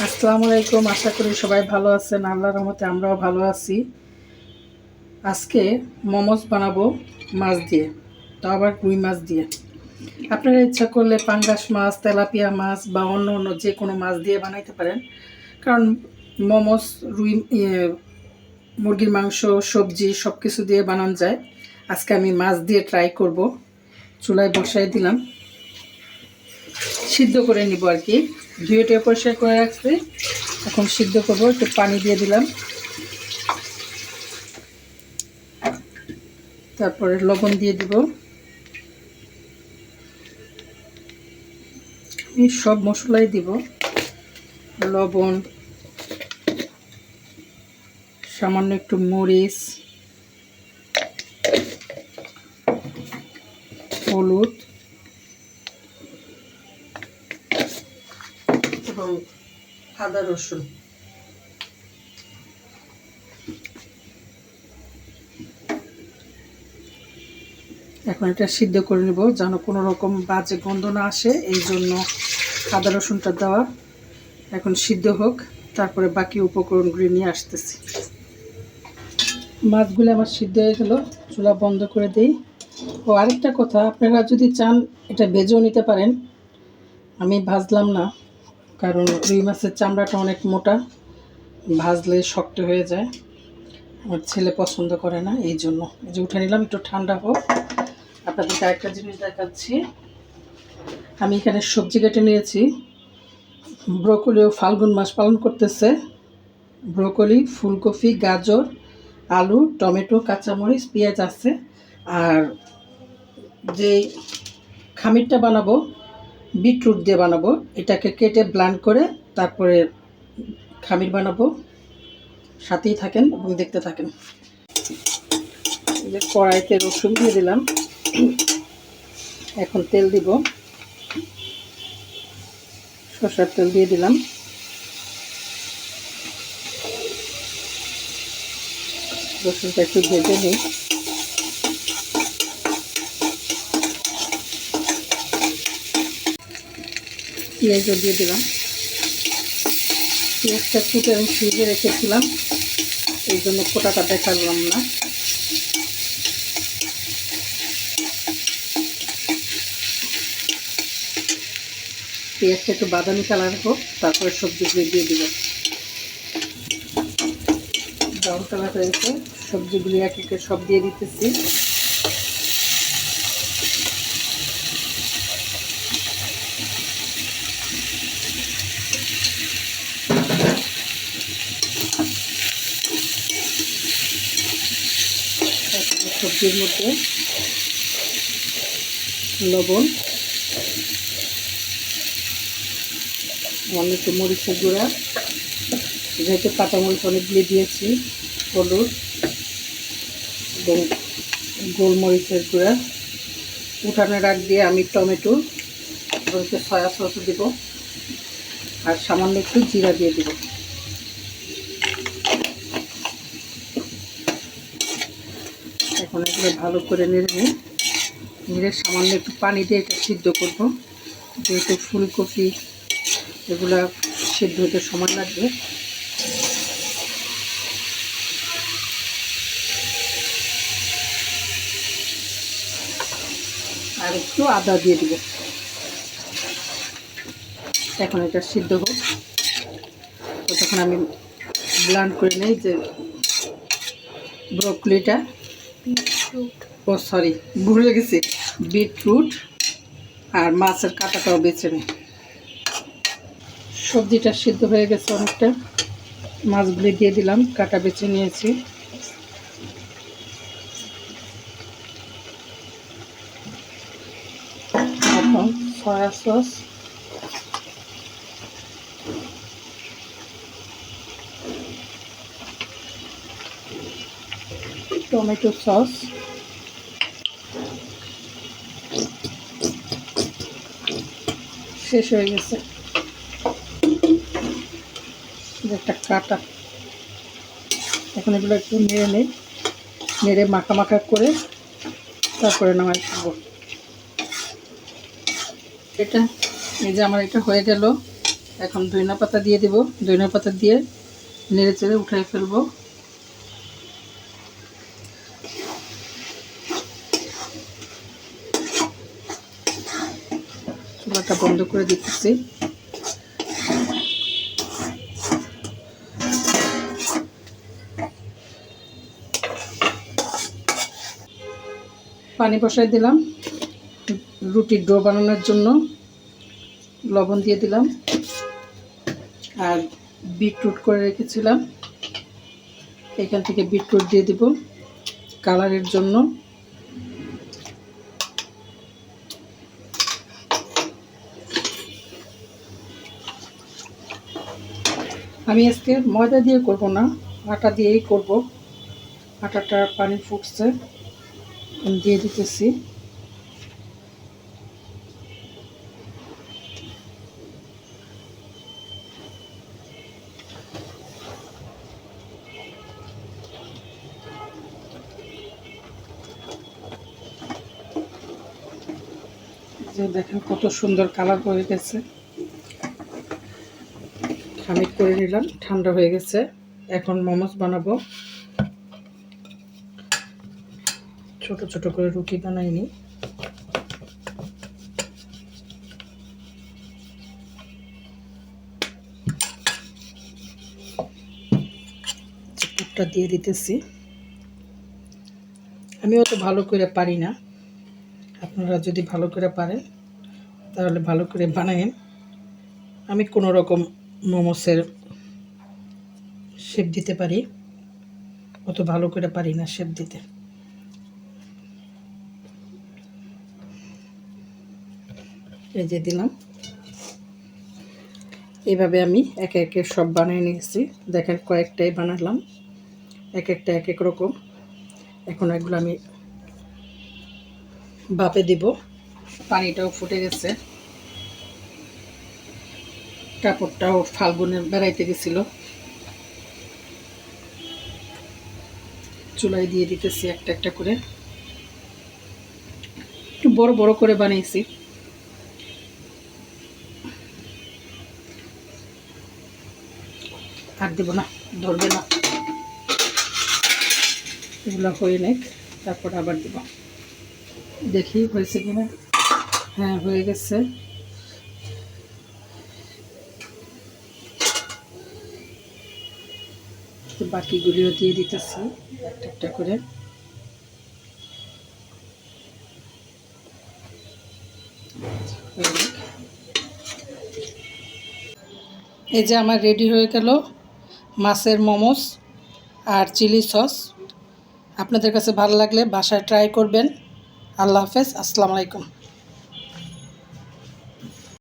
আসসালামু আলাইকুম। আশা করি সবাই ভালো আছেন। আল্লাহর রহমতে আমরাও ভালো আছি। আজকে মোমোস বানাবো মাছ দিয়ে, তাও আবার রুই মাছ দিয়ে। আপনারা ইচ্ছা করলে পাঙ্গাস মাছ, তেলাপিয়া মাছ বা অন্য অন্য যে কোনো মাছ দিয়ে বানাইতে পারেন। কারণ মোমোস রুই মুরগির মাংস, সবজি সব কিছু দিয়ে বানানো যায়। আজকে আমি মাছ দিয়ে ট্রাই করব। চুলায় বসাই দিলাম, সিদ্ধ করে নিব আর কি। ধুয়ে পরিষ্কার করে রাখছি, এখন সিদ্ধ করব। একটু পানি দিয়ে দিলাম, তারপরে লবণ দিয়ে দিব। আমি সব মশলাই দিব, লবণ, সামান্য একটু মরিচ, হলুদ এবং আদা রসুন। এখন এটা সিদ্ধ করে নেব, যেন কোনো রকম বাজে গন্ধ না আসে, এই জন্য আদা রসুনটা দেওয়া। এখন সিদ্ধ হোক, তারপরে বাকি উপকরণগুলি নিয়ে আসতেছি। মাছগুলো আমার সিদ্ধ হয়ে গেল, চুলা বন্ধ করে দিই। ও আরেকটা কথা, আপনারা যদি চান এটা ভেজেও নিতে পারেন। আমি ভাজলাম না, কারণ রুই মাছের চামড়াটা অনেক মোটা, ভাজলে শক্ত হয়ে যায়। আমার ছেলে পছন্দ করে না, এই জন্য এই যে উঠে নিলাম। একটু ঠান্ডা হোক, আপনাদেরকে আরেকটা জিনিস দেখাচ্ছি। আমি এখানে সবজি কেটে নিয়েছি। ব্রোকলিও ফাল্গুন মাস পালন করতেছে। ব্রোকলি, ফুলকপি, গাজর, আলু, টমেটো, কাঁচামরিচ, পেঁয়াজ আছে। আর যে খামিরটা বানাবো বিটরুট দিয়ে বানাবো, এটাকে কেটে ব্লান্ড করে তারপরে খামির বানাবো। সাথেই থাকেন এবং দেখতে থাকেন। এই যে কড়াইতে রসুন দিয়ে দিলাম, এখন তেল দিব। সরষের তেল দিয়ে দিলাম, রসুনটা একটু ভেজে নিই। পেঁয়াজও দিয়ে দিলাম। পেঁয়াজটা কুটে আমি ফ্রিজে রেখেছিলাম, এই জন্য কোটাটা দেখালাম না। পেঁয়াজটা একটু বাদামি কালার হোক, তারপরে সবজিগুলো দিয়ে দিব। ব্রাউন কালার হয়েছে, সবজিগুলি এক একে সব দিয়ে দিতেছি। সবজির মধ্যে লবণ, অনেক মরিচের গুঁড়া, যেহেতু কাঁচামরিচ অনেকগুলি দিয়েছি, হলুদ এবং গোলমরিচের গুঁড়া। উঠানের আগ দিয়ে আমি টমেটো এবং সয়া সস দেব, আর সামান্য একটু জিরা দিয়ে দেব। এখন এগুলো ভালো করে নেড়ে সামান্য একটু পানি দিয়ে এটা সিদ্ধ করব। যেহেতু ফুলকপি এগুলা সিদ্ধ হতে সময় লাগবে। আর একটু আদা দিয়ে দিব। এখন এটা সিদ্ধ হোক, তখন আমি ব্লান্ড করে নেই যে ব্রোকলিটা, ও সরি ভুলে গেছি, বিটরুট আর মাছের কাঁটাটাও বেছে নিই। সবজিটা সিদ্ধ হয়ে গেছে অনেকটা, মাছগুলি দিয়ে দিলাম, কাঁটা বেছে নিয়েছি। এখন সয়া সস, টমেটো সস, শেষ হয়ে গেছে। একটা কাটা, এখন এগুলো একটু নেড়ে মাখা মাখা করে তারপরে নামাই খাবো। এটা এই যে আমার এটা হয়ে গেল, এখন ধনিয়া পাতা দিয়ে দেব। ধনিয়া পাতা দিয়ে নেড়ে চেড়ে উঠাই ফেলবো। চুলাটা বন্ধ করে দিতেছি। পানি বসাই দিলাম রুটির ডো বানানোর জন্য। লবণ দিয়ে দিলাম আর বিটরুট করে রেখেছিলাম, এখান থেকে বিটরুট দিয়ে দিব কালারের জন্য। আমি আজকে ময়দা দিয়ে করব না, আটা দিয়েই করব। আটাটা পানি ফুটছে, আমি দিয়ে দিতেছি। যে দেখেন কত সুন্দর কালার হয়ে গেছে। খামির করে নিলাম, ঠান্ডা হয়ে গেছে। এখন মোমোস বানাবো। ছোট ছোট করে রুটি বানাই নি। চিপটা দিয়ে দিতেছি। আমি অত ভালো করে পারি না, আপনারা যদি ভালো করে পারেন তাহলে ভালো করে বানায়েন। আমি কোনো রকম মোমোসের শেপ দিতে পারি, অত ভালো করে পারি না শেপ দিতে। এই যে দিলাম। এইভাবে আমি একে একে সব বানিয়ে নিয়েছি। দেখেন কয়েকটাই বানালাম, এক একটা এক এক রকম। এখন এগুলো আমি ভাপে দিব। পানিটাও ফুটে গেছে, কাপড়টাও ফাল্গুনে বেড়াইতে গেছিল। চুলায় দিয়ে দিতেছি একটা একটা করে। একটু বড় বড় করে বানিয়েছি। আর দেব না, ধরবে না। এগুলো হয়ে নেক, তারপর আবার দেব। দেখি হয়েছে কিনা। হ্যাঁ, হয়ে গেছে। বাকিগুলিও দিয়ে দিতেছি একটা একটা করে। এই যে আমার রেডি হয়ে গেল মাছের মোমোস আর চিলি সস। আপনাদের কাছে ভালো লাগলে বাসায় ট্রাই করবেন। আল্লাহ হাফেজ, আসসালামু আলাইকুম।